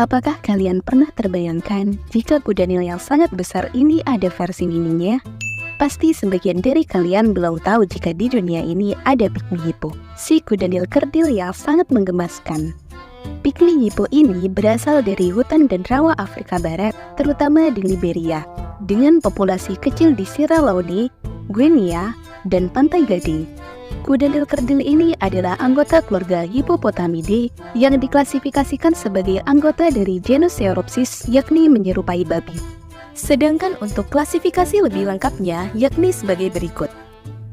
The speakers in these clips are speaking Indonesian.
Apakah kalian pernah terbayangkan jika kuda Nil yang sangat besar ini ada versi mininya? Pasti sebagian dari kalian belum tahu jika di dunia ini ada pygmy hippo, si kuda Nil kerdil yang sangat menggemaskan. Pygmy hippo ini berasal dari hutan dan rawa Afrika Barat, terutama di Liberia, dengan populasi kecil di Sierra Leone, Guinea, dan Pantai Gading. Kuda Nil kerdil ini adalah anggota keluarga Hippopotamidae yang diklasifikasikan sebagai anggota dari genus Sauropsis, yakni menyerupai babi. Sedangkan untuk klasifikasi lebih lengkapnya yakni sebagai berikut: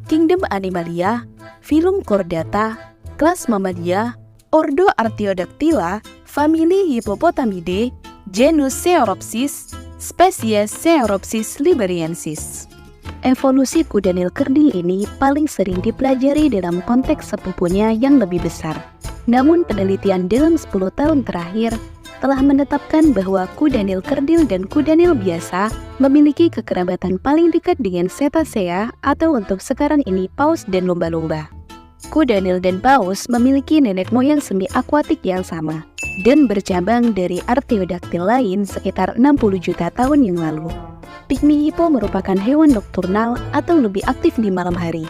Kingdom Animalia, Phylum Chordata, kelas Mamalia, Ordo Artiodactyla, famili Hippopotamidae, genus Sauropsis, spesies Sauropsis liberiensis. Evolusi kuda Nil kerdil ini paling sering dipelajari dalam konteks sepupunya yang lebih besar. Namun penelitian dalam 10 tahun terakhir telah menetapkan bahwa kuda Nil kerdil dan kuda Nil biasa memiliki kekerabatan paling dekat dengan cetacea atau untuk sekarang ini paus dan lumba-lumba. Kuda Nil dan paus memiliki nenek moyang semi-akuatik yang sama dan bercabang dari Artiodactyl lain sekitar 60 juta tahun yang lalu. Pygmy hippo merupakan hewan nokturnal atau lebih aktif di malam hari.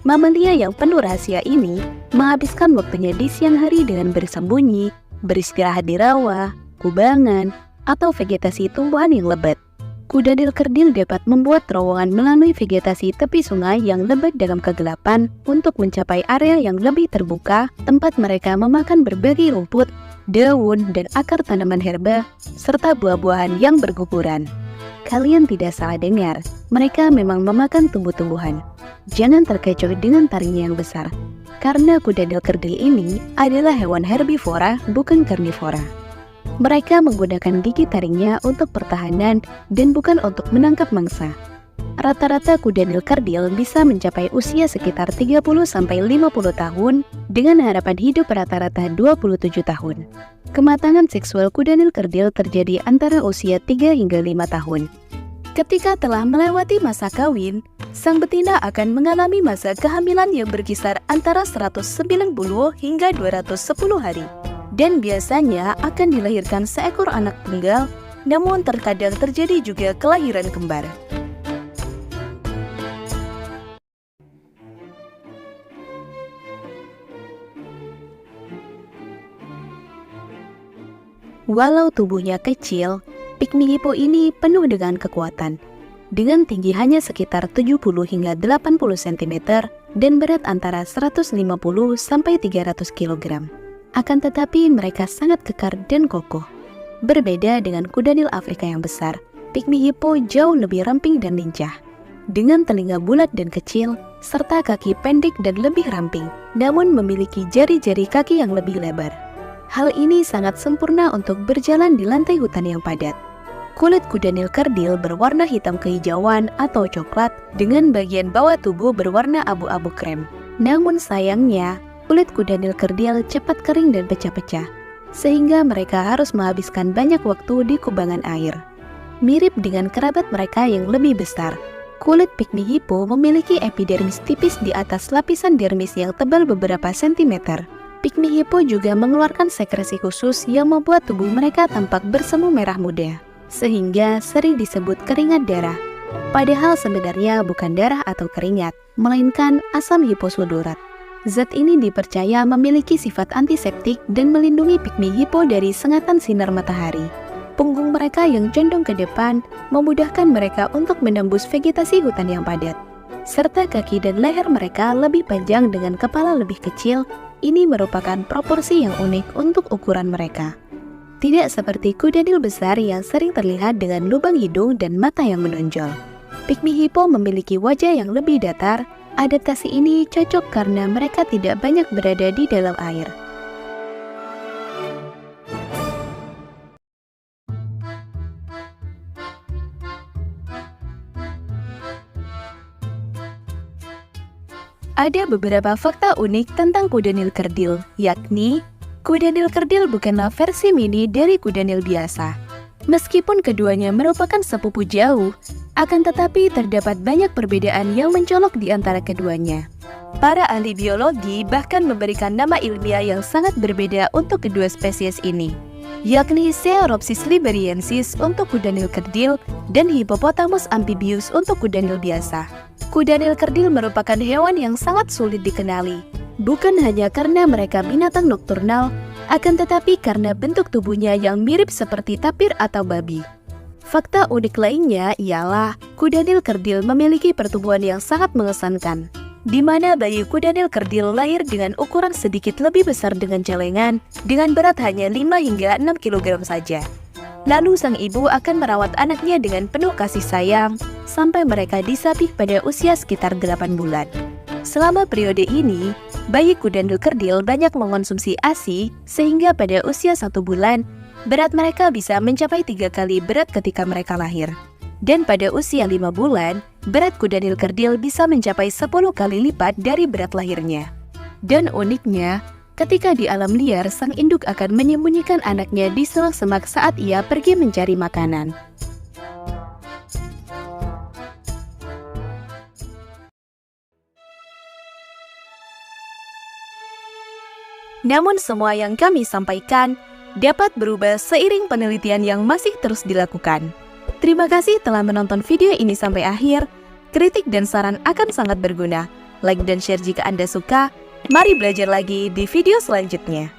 Mamalia yang penuh rahasia ini menghabiskan waktunya di siang hari dengan bersembunyi, beristirahat di rawa, kubangan, atau vegetasi tumbuhan yang lebat. Kuda Nil kerdil dapat membuat terowongan melalui vegetasi tepi sungai yang lebat dalam kegelapan untuk mencapai area yang lebih terbuka, tempat mereka memakan berbagai rumput, daun, dan akar tanaman herba, serta buah-buahan yang berguguran. Kalian tidak salah dengar, mereka memang memakan tumbuh-tumbuhan. Jangan terkecoh dengan taringnya yang besar, karena kuda Nil kerdil ini adalah hewan herbivora, bukan karnivora. Mereka menggunakan gigi taringnya untuk pertahanan dan bukan untuk menangkap mangsa. Rata-rata kuda Nil kerdil bisa mencapai usia sekitar 30-50 tahun dengan harapan hidup rata-rata 27 tahun. Kematangan seksual kuda Nil kerdil terjadi antara usia 3 hingga 5 tahun. Ketika telah melewati masa kawin, sang betina akan mengalami masa kehamilan yang berkisar antara 190 hingga 210 hari. Dan biasanya akan dilahirkan seekor anak tunggal, namun terkadang terjadi juga kelahiran kembar. Walau tubuhnya kecil, pygmy hippo ini penuh dengan kekuatan. Dengan tinggi hanya sekitar 70 hingga 80 cm dan berat antara 150 sampai 300 kg. Akan tetapi mereka sangat kekar dan kokoh. Berbeda dengan kuda Nil Afrika yang besar, pygmy hippo jauh lebih ramping dan lincah. Dengan telinga bulat dan kecil, serta kaki pendek dan lebih ramping, namun memiliki jari-jari kaki yang lebih lebar. Hal ini sangat sempurna untuk berjalan di lantai hutan yang padat. Kulit kuda Nil kerdil berwarna hitam kehijauan atau coklat dengan bagian bawah tubuh berwarna abu-abu krem. Namun sayangnya, kulit kuda Nil kerdil cepat kering dan pecah-pecah, sehingga mereka harus menghabiskan banyak waktu di kubangan air. Mirip dengan kerabat mereka yang lebih besar, kulit pygmy hippo memiliki epidermis tipis di atas lapisan dermis yang tebal beberapa sentimeter. Pygmy hippo juga mengeluarkan sekresi khusus yang membuat tubuh mereka tampak bersemu merah muda, sehingga sering disebut keringat darah. Padahal sebenarnya bukan darah atau keringat, melainkan asam hiposulurat. Zat ini dipercaya memiliki sifat antiseptik dan melindungi pygmy hippo dari sengatan sinar matahari. Punggung mereka yang condong ke depan memudahkan mereka untuk menembus vegetasi hutan yang padat. Serta kaki dan leher mereka lebih panjang dengan kepala lebih kecil. Ini merupakan proporsi yang unik untuk ukuran mereka. Tidak seperti kuda Nil besar yang sering terlihat dengan lubang hidung dan mata yang menonjol. Pygmy hippo memiliki wajah yang lebih datar. Adaptasi ini cocok karena mereka tidak banyak berada di dalam air. Ada beberapa fakta unik tentang kuda Nil kerdil, yakni kuda Nil kerdil bukanlah versi mini dari kuda Nil biasa. Meskipun keduanya merupakan sepupu jauh, akan tetapi terdapat banyak perbedaan yang mencolok di antara keduanya. Para ahli biologi bahkan memberikan nama ilmiah yang sangat berbeda untuk kedua spesies ini. yakni Ceoropsis liberiensis untuk kuda nil kerdil dan Hippopotamus amphibius untuk kuda nil biasa. Kuda nil kerdil merupakan hewan yang sangat sulit dikenali, bukan hanya karena mereka binatang nokturnal, akan tetapi karena bentuk tubuhnya yang mirip seperti tapir atau babi. Fakta unik lainnya ialah kuda nil kerdil memiliki pertumbuhan yang sangat mengesankan, di mana bayi kuda nil kerdil lahir dengan ukuran sedikit lebih besar dengan celengan, dengan berat hanya 5 hingga 6 kg saja. Lalu sang ibu akan merawat anaknya dengan penuh kasih sayang, sampai mereka disapih pada usia sekitar 8 bulan. Selama periode ini, bayi kuda nil kerdil banyak mengonsumsi ASI, sehingga pada usia 1 bulan, berat mereka bisa mencapai 3 kali berat ketika mereka lahir. Dan pada usia 5 bulan, berat kuda nil kerdil bisa mencapai 10 kali lipat dari berat lahirnya. Dan uniknya, ketika di alam liar, sang induk akan menyembunyikan anaknya di semak-semak saat ia pergi mencari makanan. Namun semua yang kami sampaikan dapat berubah seiring penelitian yang masih terus dilakukan. Terima kasih telah menonton video ini sampai akhir. Kritik dan saran akan sangat berguna. Like dan share jika Anda suka. Mari belajar lagi di video selanjutnya.